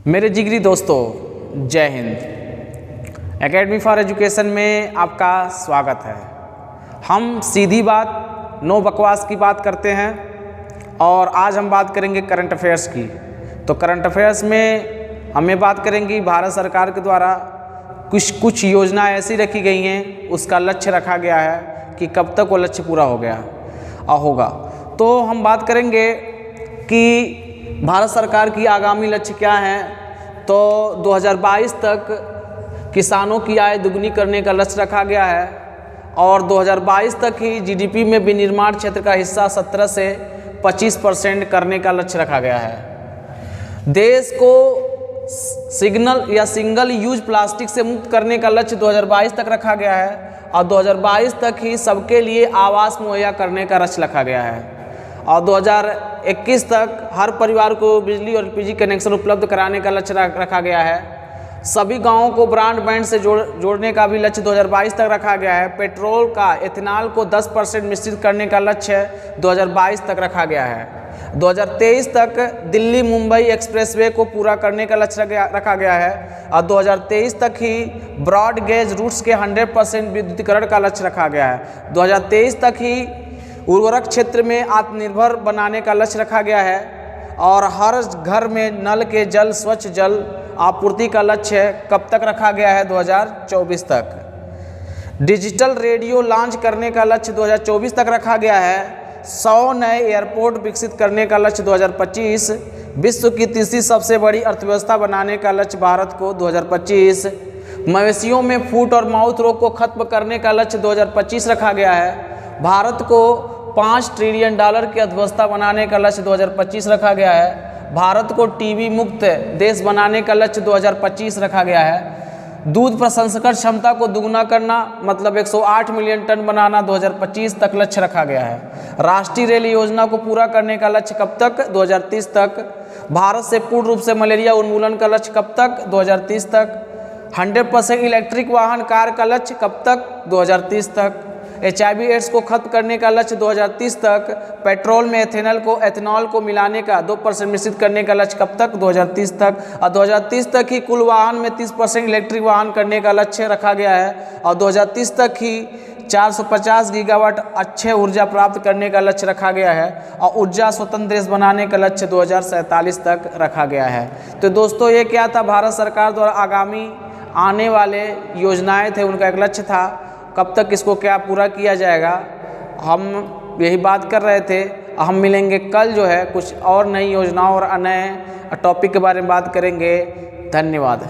मेरे जिगरी दोस्तों, जय हिंद। एकेडमी फॉर एजुकेशन में आपका स्वागत है। हम सीधी बात, नो बकवास की बात करते हैं और आज हम बात करेंगे करंट अफेयर्स की। तो करंट अफेयर्स में हम ये बात करेंगे भारत सरकार के द्वारा कुछ योजना ऐसी रखी गई हैं, उसका लक्ष्य रखा गया है कि कब तक वो लक्ष्य पूरा हो गया होगा। तो हम बात करेंगे कि भारत सरकार की आगामी लक्ष्य क्या हैं। तो 2022 तक किसानों की आय दुगनी करने का लक्ष्य रखा गया है और 2022 तक ही जीडीपी में विनिर्माण क्षेत्र का हिस्सा 17 से 25% करने का लक्ष्य रखा गया है। देश को सिंगल यूज प्लास्टिक से मुक्त करने का लक्ष्य 2022 तक रखा गया है और 2022 तक ही सबके लिए आवास मुहैया करने का लक्ष्य रखा गया है और 2021 तक हर परिवार को बिजली और एलपीजी कनेक्शन उपलब्ध कराने का लक्ष्य रखा गया है। सभी गांवों को ब्रॉडबैंड से जोड़ने का भी लक्ष्य 2022 तक रखा गया है। पेट्रोल का एथेनॉल को 10% मिश्रित करने का लक्ष्य 2022 तक रखा गया है। 2023 तक दिल्ली मुंबई एक्सप्रेसवे को पूरा करने का लक्ष्य रखा गया है और 2023 तक ही ब्रॉड गेज रूट्स के 100% विद्युतीकरण का लक्ष्य रखा गया है। 2023 तक ही उर्वरक क्षेत्र में आत्मनिर्भर बनाने का लक्ष्य रखा गया है और हर घर में नल के जल, स्वच्छ जल आपूर्ति का लक्ष्य कब तक रखा गया है? 2024 तक। डिजिटल रेडियो लॉन्च करने का लक्ष्य 2024 तक रखा गया है। 100 नए एयरपोर्ट विकसित करने का लक्ष्य 2025। विश्व की तीसरी सबसे बड़ी अर्थव्यवस्था बनाने का लक्ष्य भारत को 2025। मवेशियों में फुट और माउथ रोग को खत्म करने का लक्ष्य 2025 रखा गया है। भारत को $5 ट्रिलियन की अर्थव्यवस्था बनाने का लक्ष्य 2025 रखा गया है। भारत को टीबी मुक्त देश बनाने का लक्ष्य 2025 रखा गया है। दूध प्रसंस्करण क्षमता को दुगना करना मतलब 108 मिलियन टन बनाना 2025 तक लक्ष्य रखा गया है। राष्ट्रीय रेल योजना को पूरा करने का लक्ष्य कब तक? 2030 तक। भारत से पूर्ण रूप से मलेरिया उन्मूलन का लक्ष्य कब तक? 2030 तक। 100% इलेक्ट्रिक वाहन कार का लक्ष्य कब तक? 2030 तक। HIV एड्स को खत्म करने का लक्ष्य 2030 तक। पेट्रोल में एथेनॉल को मिलाने का 2% मिश्रित करने का लक्ष्य कब तक? 2030 तक। और 2030 तक ही कुल वाहन में 30% इलेक्ट्रिक वाहन करने का लक्ष्य रखा गया है और 2030 तक ही 450 गीगावाट अच्छे ऊर्जा प्राप्त करने का लक्ष्य रखा गया है और ऊर्जा स्वतंत्र देश बनाने का लक्ष्य 2047 तक रखा गया है। तो दोस्तों, ये क्या था? भारत सरकार द्वारा आगामी आने वाले योजनाएं थे, उनका एक लक्ष्य था। कब तक इसको क्या पूरा किया जाएगा, हम यही बात कर रहे थे। हम मिलेंगे कल जो है कुछ और नई योजनाओं और नए टॉपिक के बारे में बात करेंगे। धन्यवाद।